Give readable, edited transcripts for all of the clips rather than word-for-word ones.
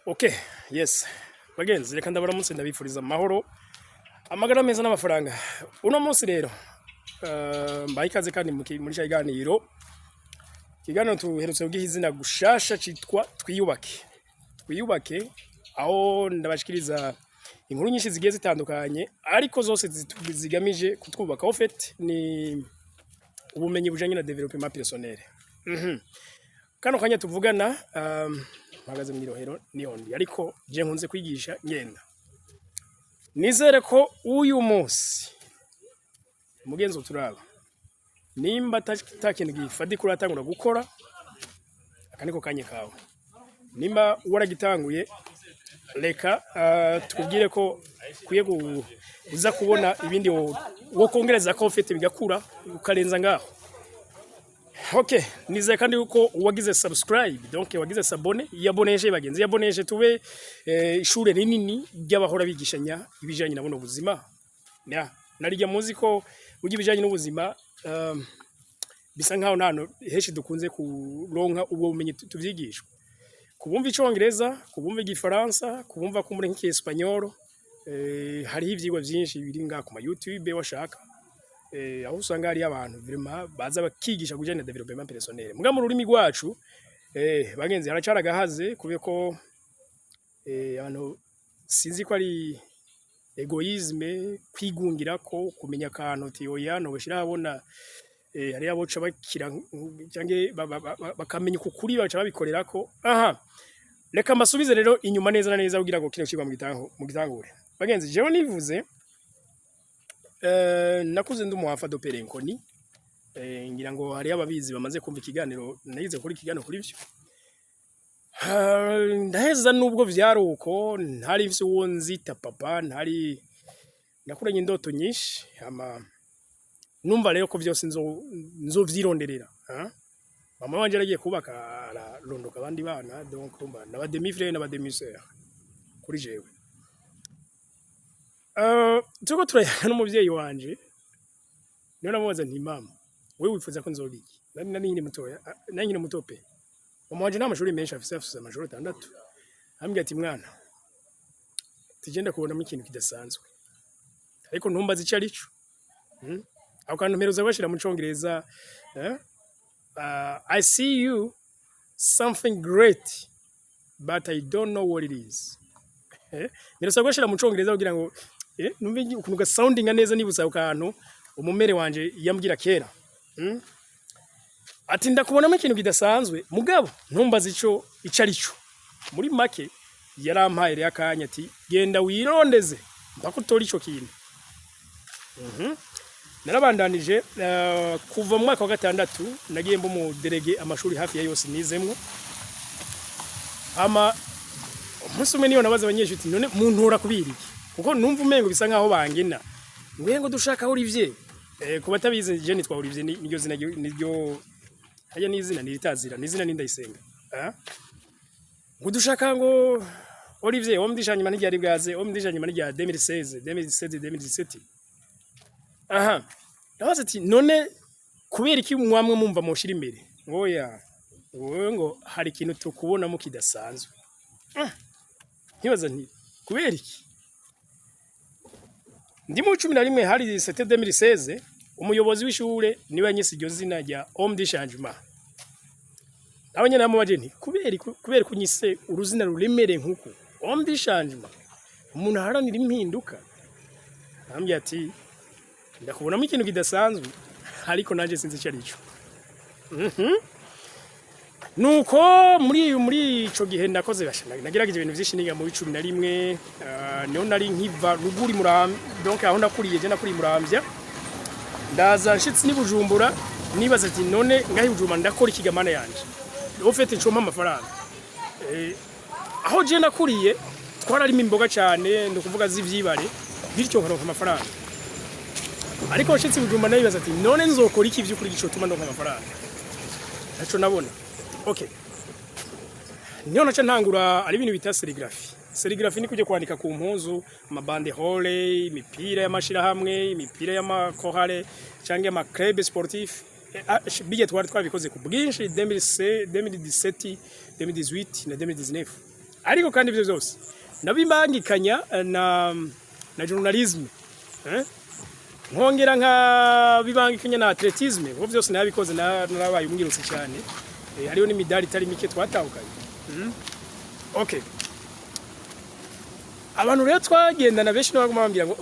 Okay, yes. Bagenzi reka ndabaramutse ndabifuriza amahoro. Amagara meza n'amafaranga. Uno munsi rero mbaye ikaze kandi muri cyaganiro. Kiganiro tuherutse kugiha izina gushasha citwa Twiyubake. Twiyubake aho ndabashikiriza inkuru nyinshi zigiye zitandukanye ariko zose zigamije kutwubaka. Ofet ni ubumenyi bujanye na development personnel. Kano kanya tuvugana mpagaze mu Irohero nihondi ariko je nkunze kwigisha ngenda. Nizere ko uyu munsi mugenzo turaba nimba takintu gifadi kuratangura gukora akaniko kanye kawe. Nimba waragitanguye reka tukubwire ko kuye uza kubona ibindi wo kongereza ko ufite bigakura ukarenza ngaho. Okay, nizeye kandi uko wagize subscribe, donc wagize sabone, yaboneje bagenzi, yaboneje tube ishure rinini ry'abahora bigishanya ibijanye na buno buzima. Narijya muzi ko ugi bijanye n'ubuzima bisa nkaho nano heshi dukunze kuronka ubwo bumenyi tuvyigishwa. Kubumva icongereza, kubumva igifaransa, kubumva ko muri nk'Espanyol, hari ivyigwa byinshi biri nga ku YouTube washaka. Aho usanga hari abantu vraiment baza bakigisha kujana development personnel. Muga mu rurimi rwacu bagenzi haracaragahaze kube ko abantu sinzi ko ari egoisme kwigungira ko kumenya kantu ti oya no bashira abona hari aboca bakira cyange bakamenya ukuri baca babikorera ko. Reka mbasubize rero inyuma neza na neza kugira ngo kino kigwa mu gitangure. Bagenzi jewe nivuze nakuze ndumuhafa dopere nkoni ngira ngo hari ababizi bamaze kumva ikiganiro nagize kuri ikiganiro kuri byo ndaheza nubwo vyaruko ntari mfise uwo nzita papa ntari nakuranye indoto nyinshi numva rero ko byose nzovyironderera mama wanje aragiye kubaka ararondoka abandi bana donc umba naba demi frère naba demi sœur kuri jewe. Tuko turayana n'umuvyeyi wanje niyo namubaza nti mama wewe wifuza ko nzobiki nani nyine mutoya nani nyine mutope mama wanje n'amashuri menshi afise amashuri 6 ambye ati mwana tugenda kubona mu kintu kidasanzwe ariko ntumbaza ico arico aho kantu mperuza bashira mu congereza I see you something great but I don't know what it is. Mperuza bashira mu congereza kugira ngo numve ukuntu ga sounding neza nibuza ukantu umumere wanje yambwira kera. Ati ndakubonamo ikintu kidasanzwe mugabo ntumbaza ico arico. Muri make yarampaye rya kanya ati genda wirondeze mbakutora ico kintu. Narabandanije kuva mu mwaka wa 6 nagiye mbo mu delege amashuri hafi ya yose nizemwo. Umunsi umwe niyo nabaza abanyeshuri none muntura kubiri kuko numva umengo bisa nkaho bangena ngo dushaka Olivier kuba tabize je nitwa Olivier niryo zina niryo haya nizina niritazira nizina nindayisenga ngo dushaka ngo Olivier omdishanye mani ryari bwaze omdishanye mani rya 2016 nabaza ati none kubera iki mwamwe mumva mushira imbere ngoya ngo hari ikintu tukubona mu kidasanzwe. Ntibaza nti kubera iki ndi mu 11 hari 2016 umuyobozi w'ishure niwe yanyise iryo zina rya homme de changement. Abanye namubaje nti kubera kunyise uruzina ruremere nkuko homme de changement umuntu haranira impinduka. Ambye ati ndakubonamo ikintu kidasanzwe ariko naje sinzi icyo arico. Nuko muri ico gihe nakoze bashana nagerageje ibintu byinshi niga mu 11 niho nari nkiva ruguri muramvya donc aho nakuriye je nakuri muramvya ndaza nshitsi ni Bujumbura nibaza ati none ngahi Bujumbura ndakora ikigamana yanje ufite icoma amafaranga aho je nakuriye twararimo imboga cyane ndukuvuga zivyibare bityo nkaronka amafaranga ariko nshitsi Bujumbura nibaza ati none nzokora iki vy'ukuri gicotuma ndonka amafaranga naco nabona. Okay. Niyo naca ntangura ari ibintu bita serigraphy. Serigraphy ni kujya kwandika ku mpuzu, amabanderole, imipira y'amashira hamwe, imipira y'amakorale cyangwa ama club sportif. Bije twari twabikoze ku bwinshi 2017, 2018 na 2019. ariko kandi ivyo byose nabimangikanya na journalisme nkongera nka bibangikanya na atletisme ubwo byose nabikoze narabaye umwirutse cyane hariyo n'imidali itari mike twatahukanye okay abantu rero twagendana benshi n'abaguma bambwira ngo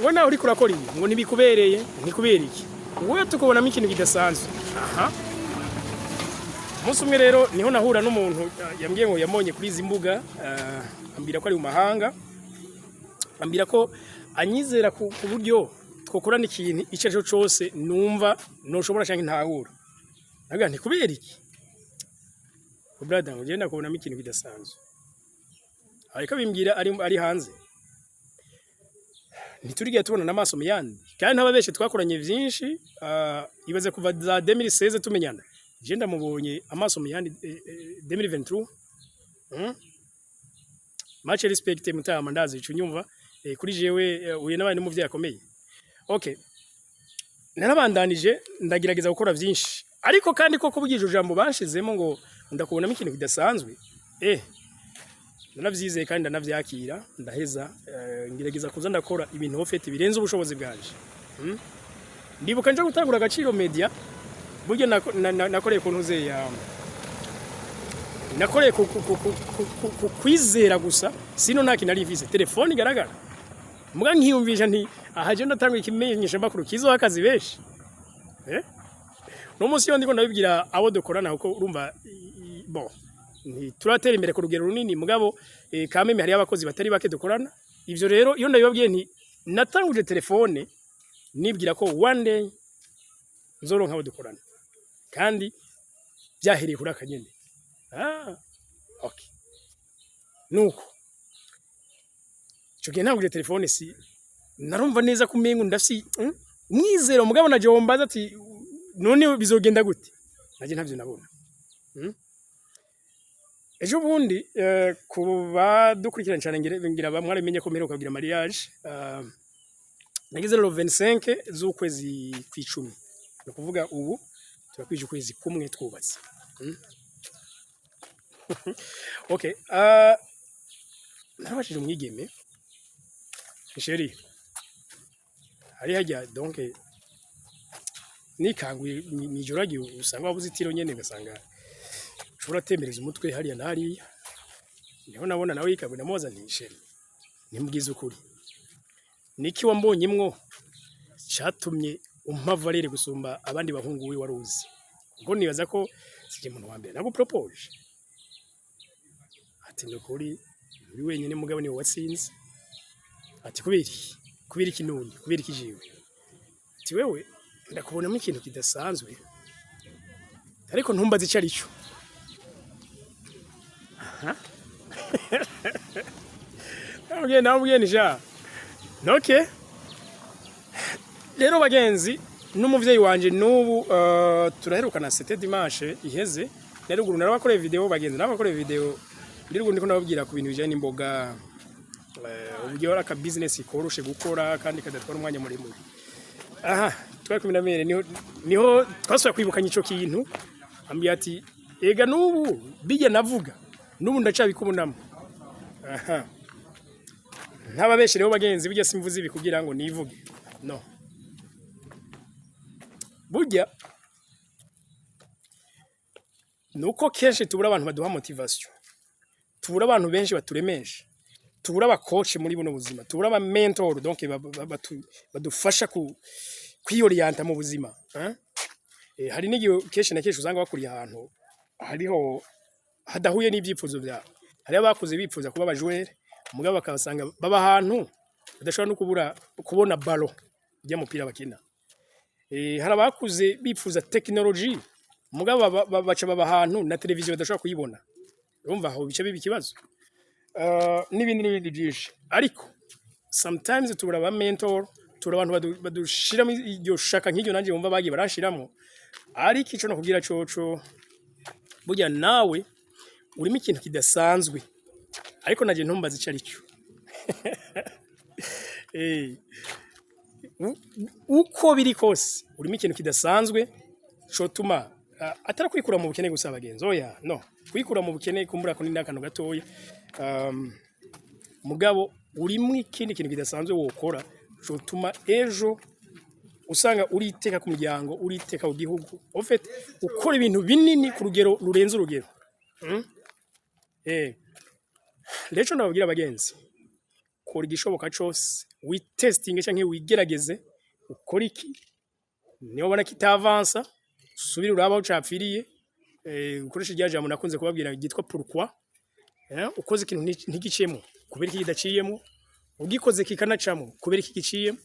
wowe nawe uri kurakora ibi ngo nibikubereye ntikubera iki wowe tukubonamo ikintu kidasanzwe umunsi umwe rero niho nahura n'umuntu yambwiye ngo yamonye kuri izi mbuga ambwira ko ari mu mahanga ambwira ko anyizera ku buryo twokorana ikintu icyo ari cyo cyose numva ntushobora cyangwa ntahura naga ntikubera iki brother ngo ngenda kubonamo ikintu kidasanzwe ariko bimbwira ari hanze ntiturigiye tubona n'amaso mu yandi kandi n'ababeshe twakoranye byinshi ibaze kuva za 2016 tumenyana je ndamubonye amaso mu yandi 2023 much respect mutama ndazi ico nyumva kuri jewe uye n'abandi mu vyakomeye okay narabandanije ndagerageza gukora byinshi ariko kandi koko bugije ujambo banshizemo ngo ndakubonamo ikintu kidasanzwe nanavyizeye kandi ndanavyakira ndaheza ngerageza kuza ndakora ibintu ofete birenze ubushobozi bwanje ndibuka nje gutangura Agaciro Media buryo nakoreye ku ntuze ya nakoreye kwizera gusa sino ntaki nari mvise telefone igaragara muga nkiyumvisha nti ahaje ndatanga ikimenyesha makuru kizo akazi benshi no munsi yo ndiko ndabibwira abo dukorana uko urumva bon turatera imbere ku rugero runini mugabo kameme hari abakozi batari bake dukorana ivyo rero iyo ndabibabwiye nti natanguje telefone nibwira ko one day nzoronka abo dukorana kandi byahereye kuri akanyene okay nuko cyo ntanguje telefone si narumva neza kumengo ndafisi mwizero mugabo naje wombaza ati none bizogenda gute naje ntavyo nabona ejo bundi kuba dukurikirana cyane ngira bamwe menye ko mperuka kugira mariage nagize le 25 z'ukwezi kw'icumi no kuvuga ubu turakwije ukwezi kumwe twubatse okay nabashije umwigeme chérie hari hajya donc nikanguye nijoragi usanga wabuzitiro nyene gasanga ushobora temereza umutwe hariya nariya niho nabona nawe yikabwe namoza ntishe nimbwiza ukuri niki wambonyemwo cyatumye umpava rere gusumba abandi bahungu we waruzi ngo nibaza ko sije muntu wa mbere nabo propose ati ndokuri uri wenyine mugabo ni watsinze ati kubiri kinuni kubiri kijiwe ati wewe ndakubonamo ikintu kidasanzwe ariko ntumbaze icyo arico nabwiye nisha okay rero bagenzi n'umuvyeyi wanje n'ubu turaherukana c'était dimanche iheze naruguru narabakoreye video bagenzi narabakoreye video ndirugu ndiko nababwira ku bintu bijanye n'imboga uburyo aka business ikoroshe gukora kandi kadatwara umwanya muremure twakuminamere niho twasubira kwibukanya ico kintu ambiye ati ega n'ubu bijya navuga n'ubu ndacabikubunamo ntababeshe rero bagenzi bijya simvuze ibi kugira ngo nivuge no burya nuko kenshi tubura abantu baduha motivation tubura abantu benshi baturemesha tubura abakoci muri buno buzima tubura aba mentor donc badufasha kwiyorienta mu buzima hari n'igihe kenshi na kenshi usanga bakuriye ahantu hariho hadahuye n'ibyifuzo byabo hari abakuze bipfuza kuba abajwere mugabo bakabasanga baba ahantu badashobora no kubona ballon y'umupira bakina hari abakuze bipfuza technology mugabo baca baba ahantu na televiziyo badashobora kuyibona urumva aho bice bibi kibazo n'ibindi byinshi ariko sometimes tubura aba mentor tubura abantu badushiramo iryo shaka nk'iryo nanje bumva bagiye barashiramo ariko ico no kugira coco burya nawe urimo ikintu kidasanzwe ariko naje ntumbaza icyo aricyo uko biri kose urimo ikintu kidasanzwe cotuma atara kwikura mu bukene gusa bagenzi oya no kwikura mu bukene kumbura ko ni nakano gatoya mugabo urimwe ikindi kintu kidasanzwe wokora cotuma ejo usanga uriteka ku muryango uriteka ku gihugu en fait ukora ibintu binini ku rugero rurenze urugero. Rero ndababwira abagenzi kora igishoboka cyose witestinge cyangwa wigerageze ukora iki niyo ubona kitavansa subira uraba ucapfiriye ukoresha rya jambo nakunze kubabwira gitwa pourquoi ukoze ikintu ntigiciyemo kubera iki kidaciyemo ugikoze kikanacamo kubera iki giciyemo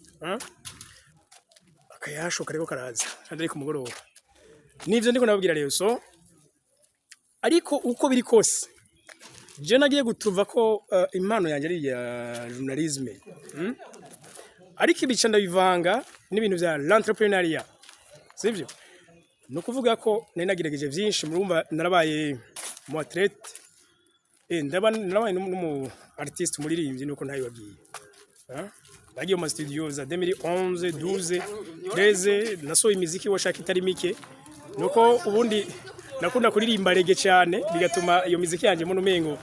akayasho kariko karaza kandi ku mugoroba nivyo ndiko nababwira rero so ariko uko biri kose je nagiye gutuva ko impano yanjye ari ya journalisme ariko ibica ndabivanga n'ibintu bya l'entrepreneuriat sivyo no kuvuga ko nagerageje byinshi murumva narabaye mu athlete narabaye n'umu artiste muririmbyi nuko ntayibabwiye bagiye mu studio za 2011 12 13 nasohoye imiziki washaka itari mike nuko ubundi nakunda kuririmba rege cyane bigatuma iyo miziki yanje mu numengo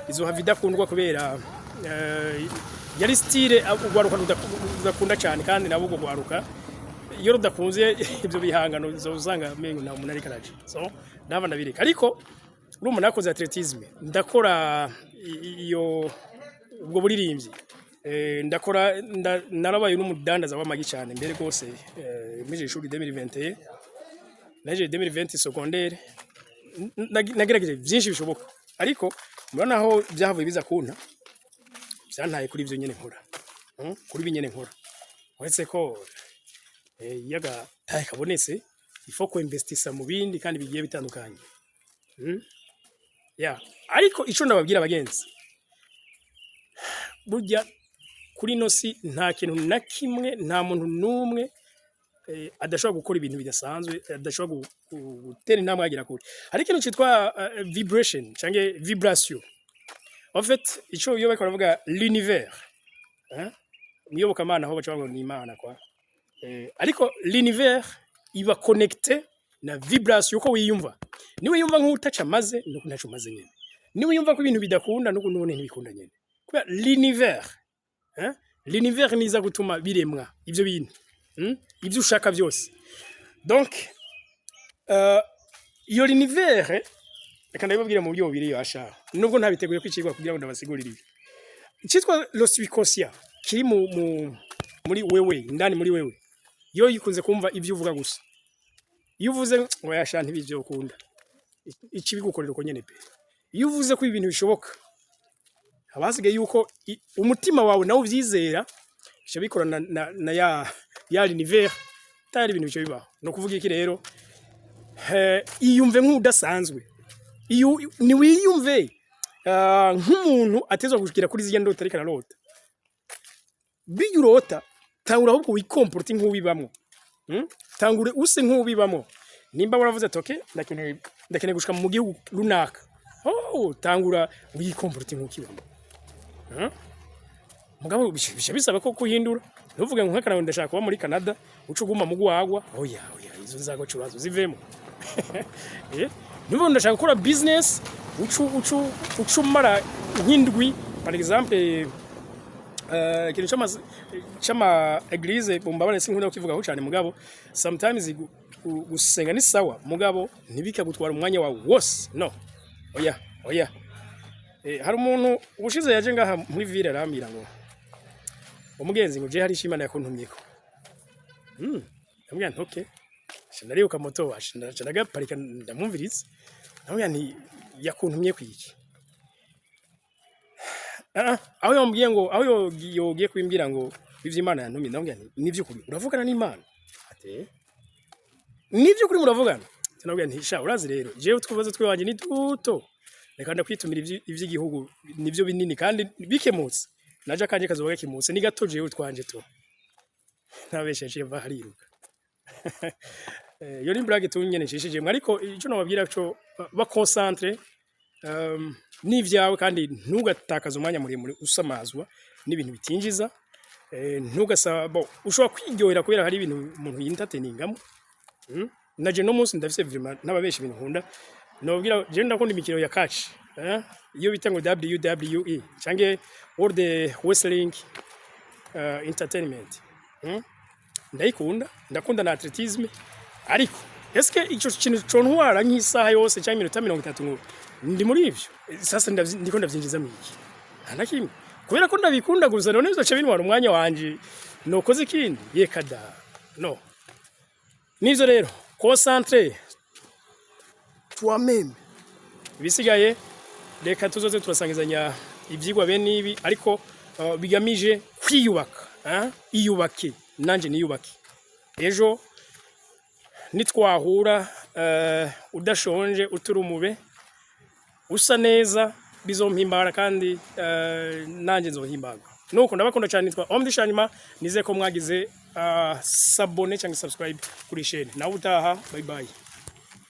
izohava idakundwa kubera yari style ugwaruka rudakunda cyane kandi nabo gwaruka iyo rudakunze ibyo bihangano uzanga mengo nta umuntu ari karaje so ndava ndabireka ariko urumva nakoze atletisme ndakora iyo ubwo buririmbyi ndakora narabaye n'umudandaza w'amagi cyane mbere gose mije ishuri 2021 naje 2020 secondaire nagerageje byinshi bishoboka ariko murana aho byahavuye biza kunta byantaye kuri ibyo nyene nkora kuri binyene nkora wese ko yaga kabonetse ifo ko investisa mu bindi kandi bigiye bitandukanye ariko ico ndababwira abagenzi burya kuri nosi nta kintu na kimwe nta muntu numwe adashobora gukora ibintu bidasanzwe adashobora gutera intambwe agira kuri hari ikintu cyitwa vibration cyangwa vibration en fait ico iyo bariko baravuga l'univers niyoboka mana aho baca ngo ni imana kwa ariko l'univers iba connecté na vibration uko wiyumva niwe yumva nk'utaca maze nuko ntaco maze nyene niwe yumva ko ibintu bidakunda nuko none ntibikunda nyene kwa l'univers l'univers niza gutuma biremwa ivyo bintu ibyo ushaka byose donc iyo l'univers reka ndabibabwira mu buryo bubiri yasha nubwo ntabiteguye kwicirwa kugira ngo ndabasigurire ibi cyitwa le subconscient kiri muri wewe ndani muri wewe yo yikunze kumva ibyo uvuga gusa iyo uvuze ngo yasha ntibivyo ukunda iki bigukorera uko nyene pe iyo uvuze ko ibintu bishoboka abasigaye yuko umutima wawe nawo uvyizera cyo bikorana na ya l'univers tari ibintu bico bibaho no kuvuga iki rero iyumve nk'udasanzwe iyo ni wiyumve nk'umuntu atezwa gushikira kuri ziya ndota ariko ararota biyurota tangura ahubwo wikomporte nk'ubibamwo tangure use nk'ubibamwo nimba waravuze ati okay ndakeneye gushika mu gihugu runaka tangura wikomporte nk'ukibamwo mugabo bisaba ko kuhindura ntuvuge ngo nk'akana ndashaka kuba muri Canada ucuguma mu gwagwa oya izo nzago curazo zivemo niba ndashaka gukora business ucumara nk'indwi par exemple kintu chama eglise bumbabane sinkunda kukivugaho cyane mugabo sometimes gusenga ni sawa mugabo ntibika gutwara umwanya wawe wose no oya hari umuntu ubushize yaje ngaha muri ville arambira ngo umugenzi ngo je hari ishimana yakuntumyeko ndamubwira nti okay shinariuka moto washindaga parika ndamumviriza ndamubwira nti yakuntumye kwiki aho yambwiye ngo aho yogiye kwimbira ngo ivyo Imana yantumye ndamubwira nti nivyo kuri uravugana n'Imana ate nivyo kuri muravugana ndamubwira nti sha urazi rero jewe twibazo twanje ni duto reka ndakwitumira ivy'igihugu nivyo binini kandi bikemutse naje kanje kazoba kimutse ni gato jewe twanje to ntabesheje bahariruka yo ni blague tunyene nshishije ariko ico nababwira cyo ba concentre n'ivyawe kandi ntugatakaza umwanya muremure usamazwa n'ibintu bitinjiza ntugasaba ushobora kwiryohera kubera hari ibintu umuntu yintateiningamo naje no munsi ndafise vraiment n'ababeshe ibintu nkunda nababwira je ndakunda imikino ya catch iyo bita ngo WWE canke World Wrestling Entertainment. Ndakunda na atletisme, ariko eske ico kintu contwara nk'isaha yose cyangwa iminota 30 ndi muri ivyo sasa ndiko ndavyinjiza mwiki nta kimwe kubera ko ndabikunda gusa none bizoca bintwara umwanya wanje nokoze ikindi yekada no nizo rero concentre toi-même bisigaye reka tuzoze turasangizanya ibyigwa bene ibi ariko bigamije kwiyubaka iyubake nanje niyubake ejo nitwahura udashonje uturumube usa neza bizompimbara kandi nanje nzohimbagwa nuko ndabakunda cyane nitwa Omdi Shanima nize ko mwagize sabone cyangwa subscribe kuri chaîne nawe utaha bye bye.